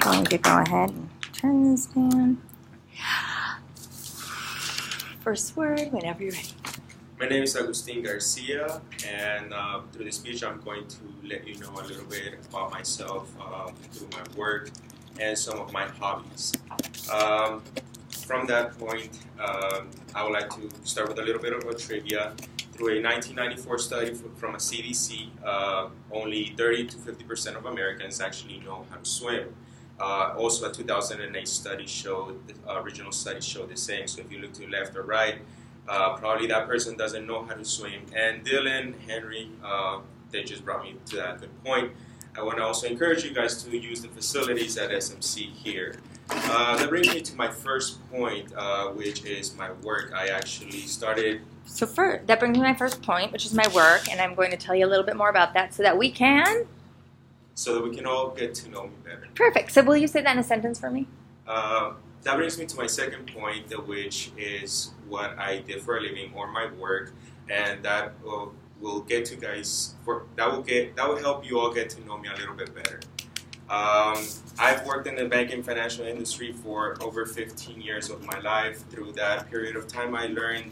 going to go ahead and turn this down. First word, whenever you're ready. My name is Agustin Garcia, and through this speech, I'm going to let you know a little bit about myself through my work and some of my hobbies. From that point, I would like to start with a little bit of a trivia. Through a 1994 study from a CDC, only 30 to 50% of Americans actually know how to swim. Also, a 2008 study showed, the original study showed the same. So if you look to left or right, probably that person doesn't know how to swim. And Dylan, Henry, they just brought me to that good point. I want to also encourage you guys to use the facilities at SMC here. That brings me to my first point, which is my work. I actually started... That brings me to my first point, which is my work, and I'm going to tell you a little bit more about that so that we can... So that we can all get to know me better. Perfect. So will you say that in a sentence for me? That brings me to my second point, which is what I did for a living or my work, and that will get to guys. That will help you all get to know me a little bit better. I've worked in the banking financial industry for over 15 years of my life. Through that period of time, I learned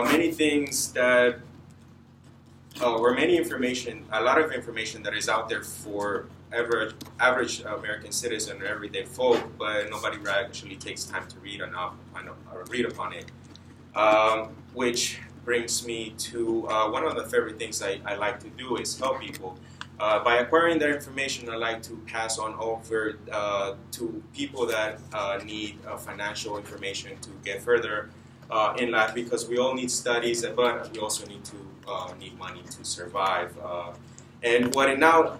many things that, or a lot of information that is out there for average American citizen or everyday folk, but nobody actually takes time to read upon it. Which brings me to one of the favorite things I like to do is help people. By acquiring that information, I like to pass on over to people that need financial information to get further in life, because we all need studies, but we also need money to survive. And what it now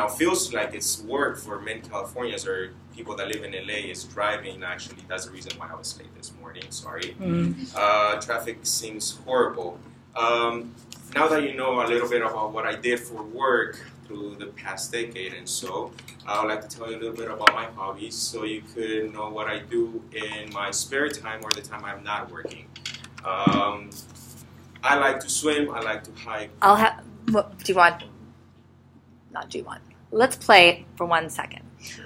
feels like it's work for many Californians or people that live in LA is driving. Actually, that's the reason why I was late this morning. Sorry. Traffic seems horrible. Now that you know a little bit about what I did for work through the past decade and so, I would like to tell you a little bit about my hobbies so you could know what I do in my spare time or the time I'm not working. I like to swim. I like to hike. What do you want? Not do you want. Let's play for 1 second. Sure.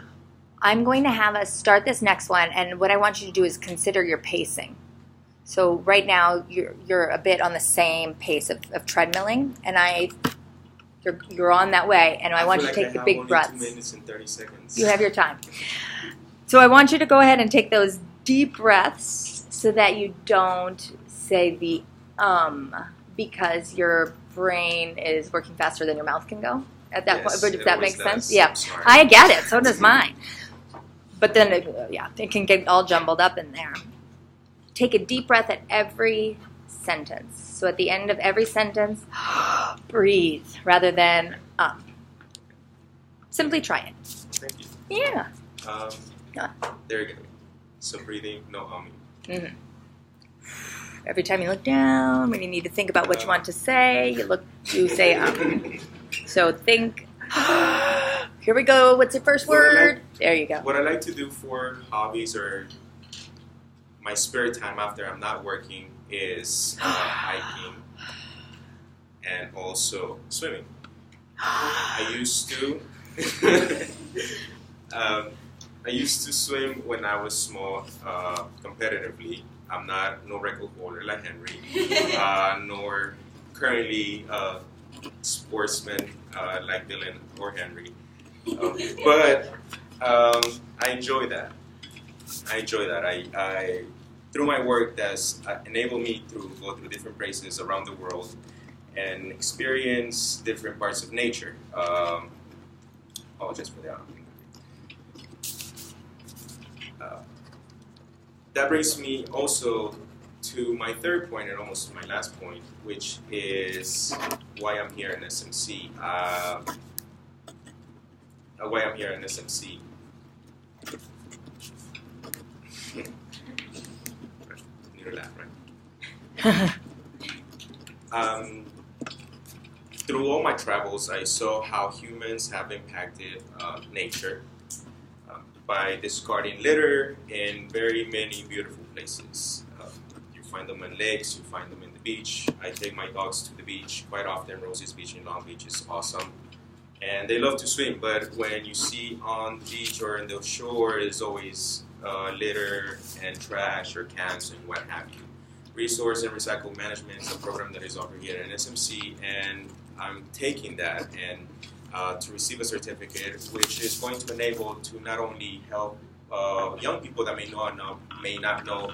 I'm going to have us start this next one, and what I want you to do is consider your pacing. So right now you're a bit on the same pace of treadmilling, and you're on that way, and I want you to take the big breaths. 2 minutes and 30 seconds. You have your time. So I want you to go ahead and take those deep breaths so that you don't say the because your brain is working faster than your mouth can go at that point. But if that makes sense, yeah, I get it. So does mine. But then, it can get all jumbled up in there. Take a deep breath at every sentence. So at the end of every sentence, breathe rather than simply try it. Thank you. Yeah. There you go. So breathing, no humming. Mm-hmm. Every time you look down, when you need to think about what you want to say, you say So think, here we go, what's the first word? There you go. What I like to do for hobbies or my spare time after I'm not working is hiking and also swimming. I used to swim when I was small, competitively. I'm not no record holder like Henry, nor currently sportsman like Dylan or Henry. But I enjoy that. I through my work that's enabled me to go through different places around the world and experience different parts of nature. Just for that. That brings me also to my third point and almost to my last point, which is why I'm here in SMC. Need to laugh, right? Through all my travels, I saw how humans have impacted nature by discarding litter in very many beautiful places. You find them in lakes, you find them in the beach. I take my dogs to the beach quite often. Rosie's Beach in Long Beach is awesome. and they love to swim. But when you see on the beach or in the shore, is always litter and trash or cans and what have you. Resource and recycle management is a program that is offered here at SMC, and I'm taking that and to receive a certificate, which is going to enable to not only help young people that may not know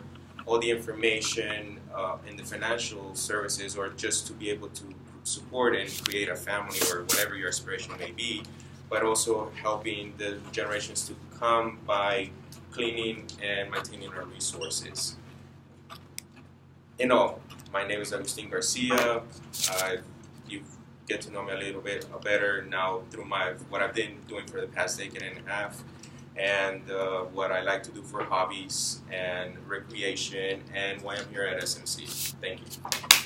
all the information in the financial services, or just to be able to support and create a family or whatever your aspiration may be, but also helping the generations to come by cleaning and maintaining our resources. In all, my name is Agustin Garcia. You get to know me a little bit better now through what I've been doing for the past decade and a half, and what I like to do for hobbies and recreation, and why I'm here at SMC. Thank you.